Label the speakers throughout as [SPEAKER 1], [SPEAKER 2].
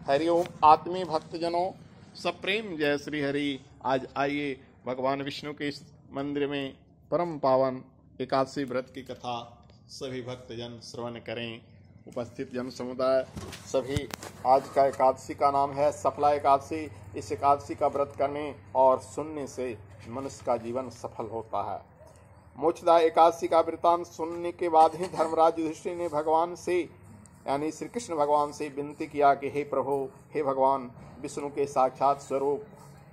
[SPEAKER 1] हरिओम आत्मी भक्तजनों, सब प्रेम जय श्री हरि। आज आइए भगवान विष्णु के इस मंदिर में परम पावन एकादशी व्रत की कथा सभी भक्तजन श्रवण करें। उपस्थित जन समुदाय सभी, आज का एकादशी का नाम है सफला एकादशी। इस एकादशी का व्रत करने और सुनने से मनुष्य का जीवन सफल होता है। मोक्षदा एकादशी का वृतांत सुनने के बाद ही धर्मराज युधिष्ठिर ने भगवान से यानी श्री कृष्ण भगवान से विनती किया कि हे प्रभु, हे भगवान विष्णु के साक्षात स्वरूप,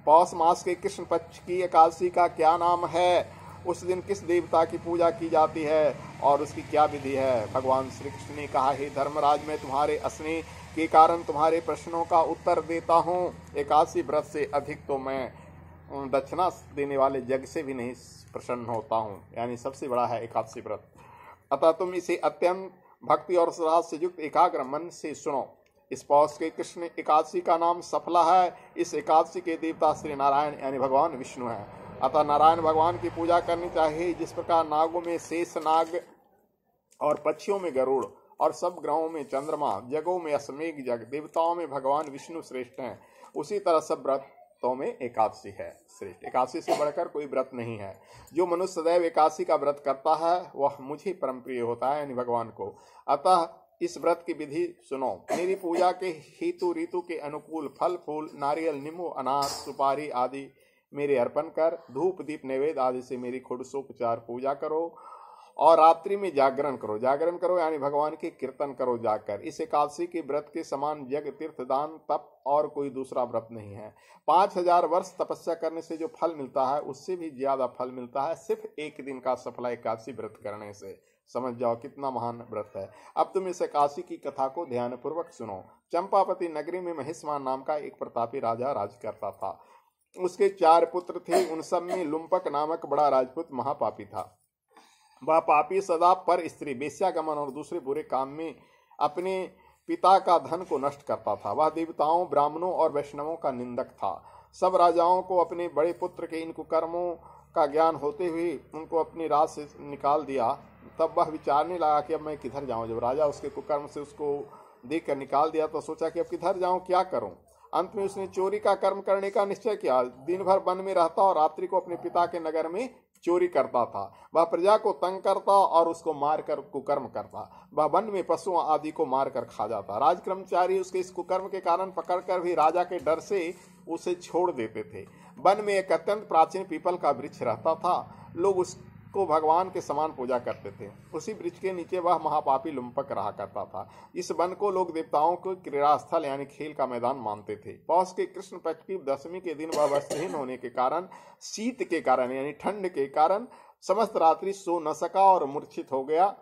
[SPEAKER 1] पौष मास के कृष्ण पक्ष की एकादशी का क्या नाम है? उस दिन किस देवता की पूजा की जाती है और उसकी क्या विधि है? भगवान श्री कृष्ण ने कहा, हे धर्मराज, मैं तुम्हारे स्नेह के कारण तुम्हारे प्रश्नों का उत्तर देता हूँ। एकादशी व्रत से अधिक तो मैं दक्षिणा देने वाले जग से भी नहीं प्रसन्न होता हूँ, यानी सबसे बड़ा है एकादशी व्रत। अतः तुम इसे अत्यंत भक्ति और श्रद्धा से युक्त एकाग्र मन से सुनो। इस पौष के कृष्ण एकादशी का नाम सफला है। इस एकादशी के देवता श्री नारायण यानी भगवान विष्णु हैं। अतः नारायण भगवान की पूजा करनी चाहिए। जिस प्रकार नागों में शेष नाग और पक्षियों में गरुड़ और सब ग्रहों में चंद्रमा, जगों में अश्वमेघ जग, देवताओं में भगवान विष्णु श्रेष्ठ हैं, उसी तरह सब व्रतों में एकादशी है श्रेष्ठ। एकादशी से बढ़कर कोई व्रत नहीं है। जो मनुष्य सदैव एकादशी का व्रत करता है वह मुझे परम प्रिय होता है, यानी भगवान को। अतः इस व्रत की विधि सुनो। मेरी पूजा के हेतु ऋतु के अनुकूल फल फूल, नारियल, नींबू, अनार, सुपारी आदि मेरे अर्पण कर धूप दीप नैवेद्य आदि से मेरी षोडशोपचार पूजा करो और रात्रि में जागरण करो। जागरण करो यानी भगवान के कीर्तन करो जाकर। इस एकादशी के व्रत के समान यज्ञ, तीर्थ, दान, तप और कोई दूसरा व्रत नहीं है। 5000 वर्ष तपस्या करने से जो फल मिलता है उससे भी ज्यादा फल मिलता है सिर्फ एक दिन का सफला एकादशी व्रत करने से। समझ जाओ कितना महान व्रत है। अब तुम इस एकादशी की कथा को ध्यानपूर्वक सुनो। चंपावती नगरी में महिष्मान नाम का एक प्रतापी राजा राज करता था। उसके 4 पुत्र थे। उन सब में लुम्पक नामक बड़ा राजपूत महापापी था। वह पापी सदा पर स्त्री, वेश्यागमन और दूसरे बुरे काम में अपने पिता का धन को नष्ट करता था। वह देवताओं, ब्राह्मणों और वैष्णवों का निंदक था। सब राजाओं को अपने बड़े पुत्र के इन कुकर्मों का ज्ञान होते हुए उनको अपनी राज से निकाल दिया। तब वह विचारने लगा कि अब मैं किधर जाऊं। जब राजा उसके कुकर्म से उसको देख कर निकाल दिया तो सोचा कि अब किधर जाऊं, क्या करूं। अंत में उसने चोरी का कर्म करने का निश्चय किया। दिन भर वन में रहता और रात्रि को अपने पिता के नगर में चोरी करता था। वह प्रजा को तंग करता और उसको मारकर कुकर्म करता। वह वन में पशुओं आदि को मारकर खा जाता। राजकर्मचारी उसके इस कुकर्म के कारण पकड़कर भी राजा के डर से उसे छोड़ देते थे। वन में एक अत्यंत प्राचीन पीपल का वृक्ष रहता था। लोग उसको भगवान के समान पूजा करते थे। उसी वृक्ष के नीचे वह महापापी लुम्पक रहा करता था। इस वन को लोग देवताओं को क्रीड़ा स्थल यानी खेल का मैदान मानते थे। पौष के कृष्ण पक्ष की दशमी के दिन वह वस्त्रहीन होने के कारण, शीत के कारण यानी ठंड के कारण समस्त रात्रि सो न सका और मूर्छित हो गया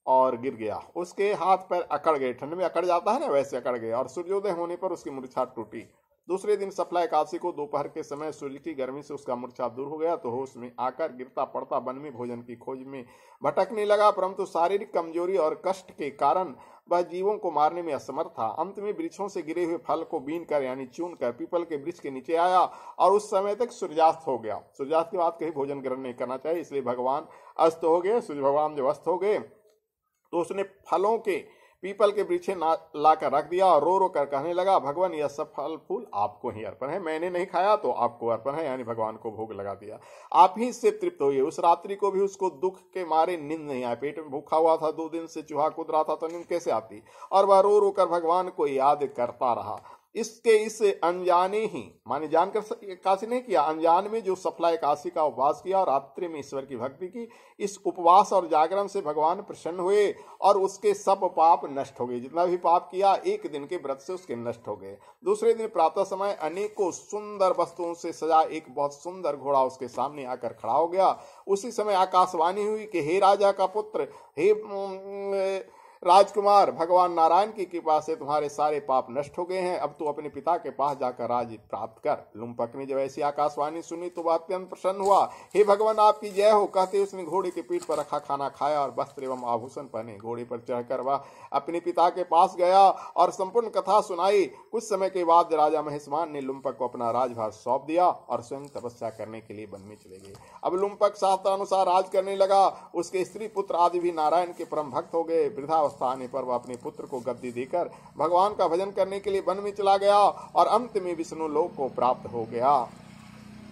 [SPEAKER 1] और गिर गया। उसके हाथ पैर अकड़ गए। ठंड में अकड़ जाता है ना, वैसे अकड़ गए और सूर्योदय होने पर उसकी मूर्छा टूटी। दूसरे दिन सफला एकादशी को दोपहर के समय सूर्य की गर्मी से उसका मूर्छा दूर हो गया तो होश में आकर गिरता पड़ता वन में भोजन की खोज में भटकने लगा, परंतु शारीरिक कमजोरी और कष्ट के कारण वह जीवों को मारने में असमर्थ था। अंत में वृक्षों से गिरे हुए फल को बीन कर यानी चून कर पीपल के वृक्ष के नीचे आया और उस समय तक सूर्यास्त हो गया। सूर्यास्त के बाद कहीं भोजन ग्रहण नहीं करना चाहिए, इसलिए भगवान अस्त हो गए। सूर्य भगवान जब अस्त हो गए तो उसने फलों के पीपल के वृक्ष लाकर रख दिया और रो रो कर कहने लगा, भगवान यह सब फल फूल आपको ही अर्पण है, मैंने नहीं खाया तो आपको अर्पण है, यानी भगवान को भोग लगा दिया। आप ही इससे तृप्त होइए। उस रात्रि को भी उसको दुख के मारे नींद नहीं आए। पेट में भूखा हुआ था, 2 दिन से चूहा कूद रहा था तो नींद कैसे आती। और वह रो रो कर भगवान को याद करता रहा। इसके इस अनजाने ही माने जानकर एकादशी नहीं किया, अनजान में जो सफला एकादशी का उपवास किया और रात्रि में ईश्वर की भक्ति की, इस उपवास और जागरण से भगवान प्रसन्न हुए और उसके सब पाप नष्ट हो गए। जितना भी पाप किया एक दिन के व्रत से उसके नष्ट हो गए। दूसरे दिन प्रातः समय अनेकों सुंदर वस्तुओं से सजा एक बहुत सुंदर घोड़ा उसके सामने आकर खड़ा हो गया। उसी समय आकाशवाणी हुई कि हे राजा का पुत्र, हे राजकुमार, भगवान नारायण की कृपा से तुम्हारे सारे पाप नष्ट हो गए हैं। अब तू अपने पिता के पास जाकर राज्य प्राप्त कर। लुम्पक ने जब ऐसी आकाशवाणी सुनी तो वह अत्यंत प्रसन्न हुआ। हे भगवान आपकी जय हो कहते उसने घोड़े के पीठ पर रखा खाना खाया और वस्त्र एवं आभूषण पहने घोड़े पर चढ़कर वह अपने पिता के पास गया और संपूर्ण कथा सुनाई। कुछ समय के बाद राजा महिष्मान ने लुम्पक को अपना राजभार सौंप दिया और स्वयं तपस्या करने के लिए वन में चले गए। अब लुम्पक शास्त्रानुसार राज करने लगा। उसके स्त्री पुत्र आदि भी नारायण के परम भक्त हो गए। वृद्धा वृद्धावस्था आने पर वह अपने पुत्र को गद्दी देकर भगवान का भजन करने के लिए वन में चला गया और अंत में विष्णु लोक को प्राप्त हो गया।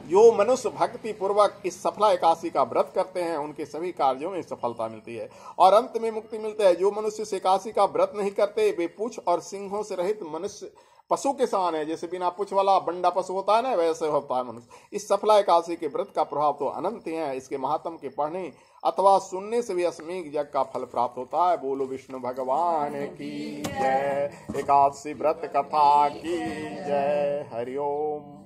[SPEAKER 1] जो मनुष्य भक्ति पूर्वक इस सफला एकादशी का व्रत करते हैं उनके सभी कार्यों में सफलता मिलती है और अंत में मुक्ति मिलती है। जो मनुष्य इस एकादशी का व्रत नहीं करते वे पूंछ और सिंहों से रहित मनुष्य पशु के समान है। जैसे बिना पूंछ वाला बंडा पशु होता है ना, वैसे होता है मनुष्य। इस सफला एकादशी के व्रत का प्रभाव तो अनंत है। इसके महात्म के पढ़ने अथवा सुनने से भी अश्वमेध यज्ञ का फल प्राप्त होता है। बोलो विष्णु भगवान की जय। एकादशी व्रत कथा की जय। हरिओम।